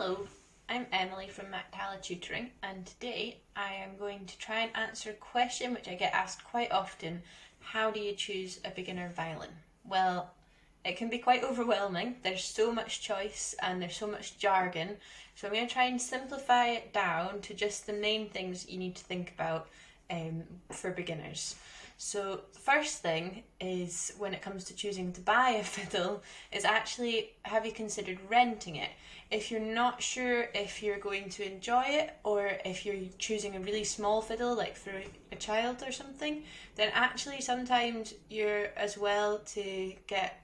Hello, I'm Emily from Mac-Talla Tutoring, and today I am going to try and answer a question which I get asked quite often. How do you choose a beginner violin? Well, it can be quite overwhelming. There's so much choice and there's so much jargon, so I'm going to try and simplify it down to just the main things you need to think about for beginners. So first thing is, when it comes to choosing to buy a fiddle, is actually, have you considered renting it? If you're not sure if you're going to enjoy it, or if you're choosing a really small fiddle like for a child or something, then actually sometimes you're as well to get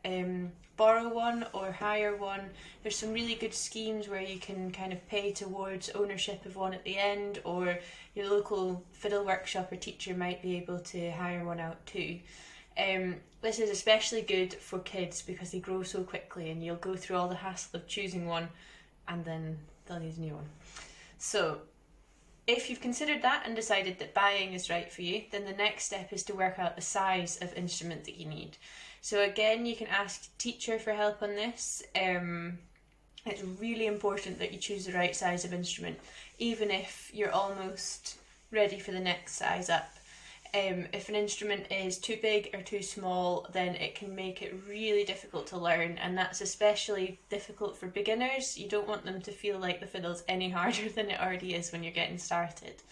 borrow one or hire one. There's some really good schemes where you can kind of pay towards ownership of one at the end, or your local fiddle workshop or teacher might be able to hire one out too. This is especially good for kids because they grow so quickly and you'll go through all the hassle of choosing one and then they'll need a new one. So if you've considered that and decided that buying is right for you, then the next step is to work out the size of instrument that you need. So again, you can ask a teacher for help on this. It's really important that you choose the right size of instrument, even if you're almost ready for the next size up. If an instrument is too big or too small, then it can make it really difficult to learn, and that's especially difficult for beginners. You don't want them to feel like the fiddle's any harder than it already is when you're getting started.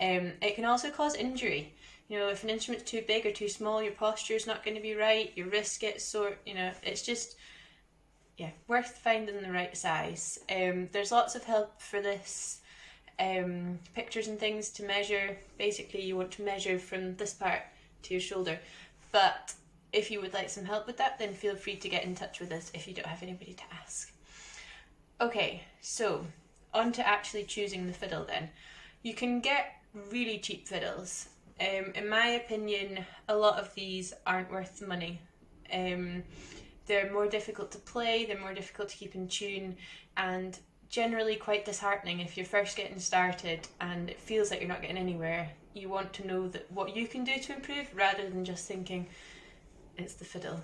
It can also cause injury. You know, if an instrument's too big or too small, your posture's not going to be right, your wrist gets sore, it's just, worth finding the right size. There's lots of help for this. Pictures and things to measure. Basically, you want to measure from this part to your shoulder, but if you would like some help with that, then feel free to get in touch with us if you don't have anybody to ask. Okay, so on to actually choosing the fiddle then. You can get really cheap fiddles. In my opinion, a lot of these aren't worth the money. They're more difficult to play, they're more difficult to keep in tune, and generally quite disheartening if you're first getting started and it feels like you're not getting anywhere. You want to know that what you can do to improve rather than just thinking it's the fiddle.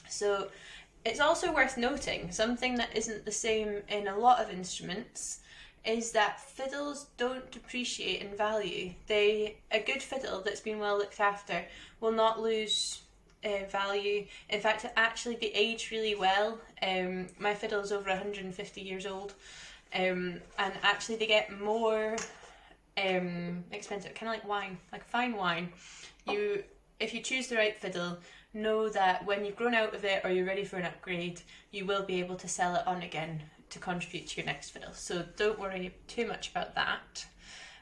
So it's also worth noting, something that isn't the same in a lot of instruments is that fiddles don't depreciate in value. A good fiddle that's been well looked after will not lose value. In fact, actually they age really well. My fiddle's over 150 years old, and actually they get more expensive, kind of like wine, like fine wine. If you choose the right fiddle, know that when you've grown out of it or you're ready for an upgrade, you will be able to sell it on again to contribute to your next fiddle. So don't worry too much about that.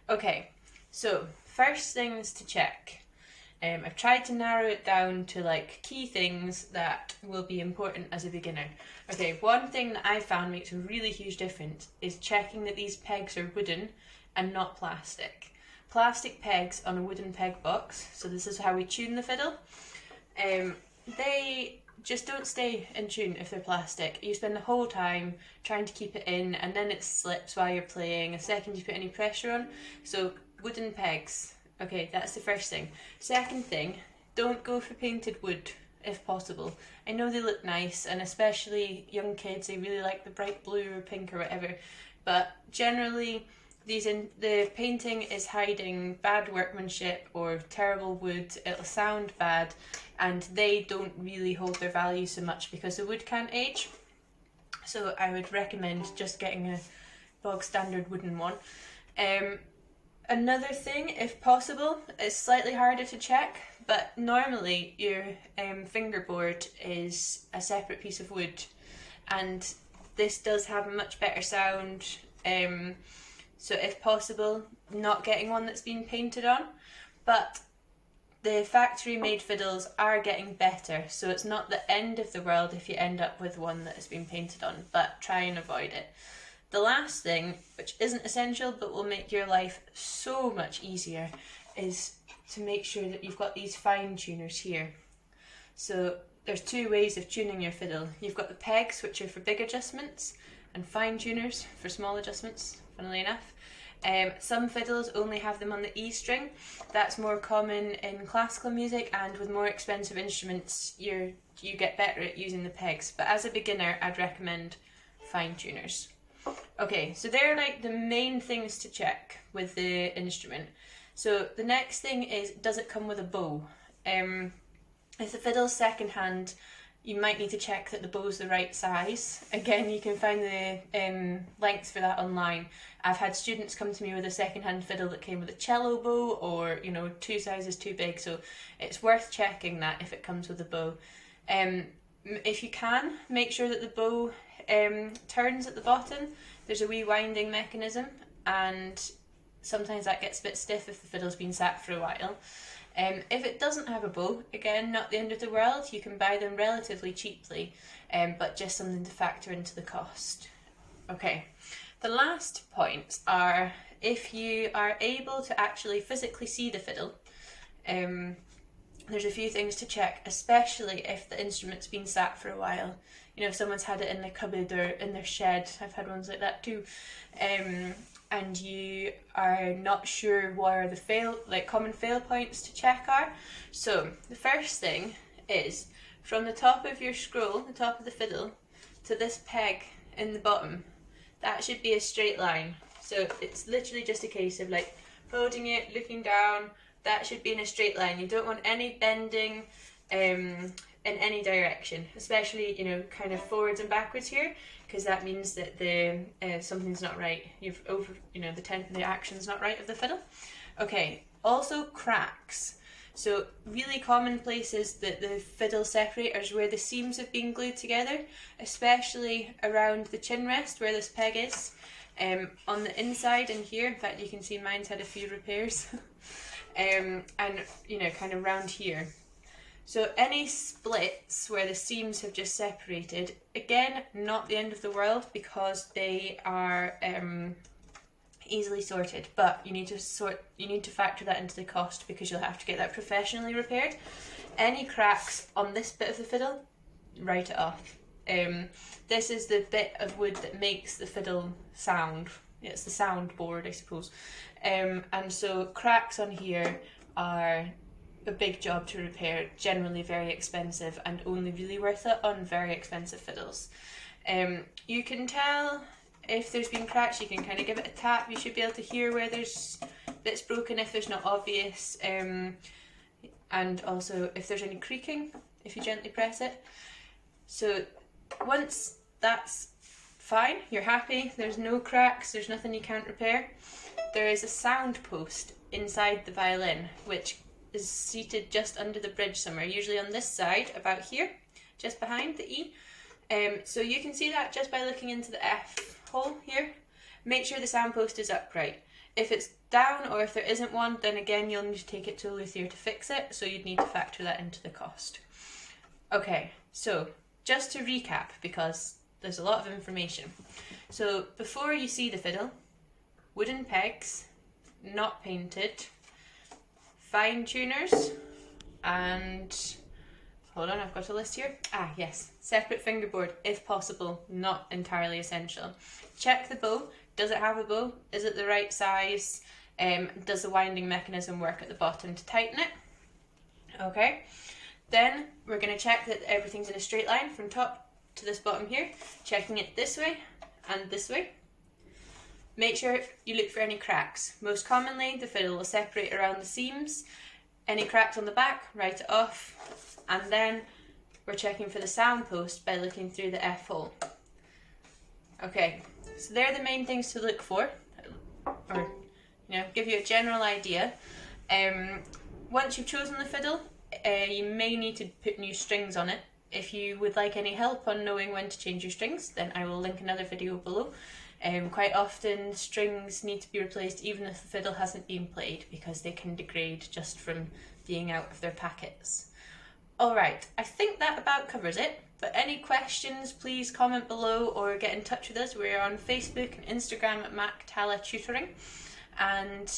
Okay, so first things to check. I've tried to narrow it down to like key things that will be important as a beginner. Okay, one thing that I found makes a really huge difference is checking that these pegs are wooden and not plastic. Plastic pegs on a wooden peg box, so this is how we tune the fiddle, they just don't stay in tune if they're plastic. You spend the whole time trying to keep it in and then it slips while you're playing the second you put any pressure on. So wooden pegs. Okay, that's the first thing. Second thing, don't go for painted wood if possible. I know they look nice, and especially young kids, they really like the bright blue or pink or whatever, but generally the painting is hiding bad workmanship or terrible wood. It'll sound bad, and they don't really hold their value so much because the wood can't age. So I would recommend just getting a bog standard wooden one. Another thing, if possible, is slightly harder to check, but normally your fingerboard is a separate piece of wood, and this does have a much better sound. So if possible, not getting one that's been painted on, but the factory made fiddles are getting better, so it's not the end of the world if you end up with one that has been painted on, but try and avoid it. The last thing, which isn't essential but will make your life so much easier, is to make sure that you've got these fine tuners here. So there's two ways of tuning your fiddle. You've got the pegs, which are for big adjustments, and fine tuners for small adjustments, funnily enough. Some fiddles only have them on the E string. That's more common in classical music, and with more expensive instruments you get better at using the pegs. But as a beginner, I'd recommend fine tuners. Okay, so they're like the main things to check with the instrument. So the next thing is, does it come with a bow? If the fiddle's secondhand, you might need to check that the bow's the right size. Again, you can find the lengths for that online. I've had students come to me with a secondhand fiddle that came with a cello bow, or 2 sizes too big, so it's worth checking that if it comes with a bow. If you can, make sure that the bow turns at the bottom. There's a wee winding mechanism, and sometimes that gets a bit stiff if the fiddle's been sat for a while. If it doesn't have a bow, again, not the end of the world. You can buy them relatively cheaply, but just something to factor into the cost. Okay, the last points are if you are able to actually physically see the fiddle. There's a few things to check, especially if the instrument's been sat for a while. If someone's had it in their cupboard or in their shed, I've had ones like that too, and you are not sure where the common fail points to check are. So the first thing is, from the top of your scroll, the top of the fiddle, to this peg in the bottom, that should be a straight line. So it's literally just a case of like holding it, looking down. That should be in a straight line. You don't want any bending in any direction, especially kind of forwards and backwards here, because that means that the something's not right. The action's not right of the fiddle. Okay, also cracks. So really common places that the fiddle separators where the seams have been glued together, especially around the chin rest where this peg is. On the inside and here, in fact you can see mine's had a few repairs. And kind of round here. So any splits where the seams have just separated, again, not the end of the world because they are easily sorted, but you need to factor that into the cost because you'll have to get that professionally repaired. Any cracks on this bit of the fiddle, write it off. This is the bit of wood that makes the fiddle sound. It's the soundboard, I suppose. And so cracks on here are a big job to repair, generally very expensive, and only really worth it on very expensive fiddles. You can tell if there's been cracks, you can kind of give it a tap. You should be able to hear where there's bits broken if there's not obvious, and also if there's any creaking, if you gently press it. So once that's fine, you're happy, there's no cracks, there's nothing you can't repair, there is a sound post inside the violin which is seated just under the bridge somewhere, usually on this side, about here, just behind the E. So you can see that just by looking into the F hole here. Make sure the sound post is upright. If it's down or if there isn't one, then again you'll need to take it to a luthier to fix it, so you'd need to factor that into the cost. Okay, so just to recap, because there's a lot of information. So before you see the fiddle, wooden pegs, not painted, fine tuners, and hold on, I've got a list here. Yes, separate fingerboard if possible, not entirely essential. Check the bow. Does it have a bow? Is it the right size? Does the winding mechanism work at the bottom to tighten it? Okay, then we're going to check that everything's in a straight line from top to this bottom here, checking it this way and this way. Make sure you look for any cracks. Most commonly, the fiddle will separate around the seams. Any cracks on the back, write it off. And then we're checking for the sound post by looking through the F hole. Okay, so they're the main things to look for, or give you a general idea. Once you've chosen the fiddle, you may need to put new strings on it. If you would like any help on knowing when to change your strings, then I will link another video below. Quite often strings need to be replaced even if the fiddle hasn't been played, because they can degrade just from being out of their packets. Alright, I think that about covers it, but any questions please comment below or get in touch with us. We're on Facebook and Instagram at Mac-Talla Tutoring, and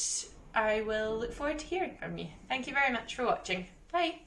I will look forward to hearing from you. Thank you very much for watching. Bye!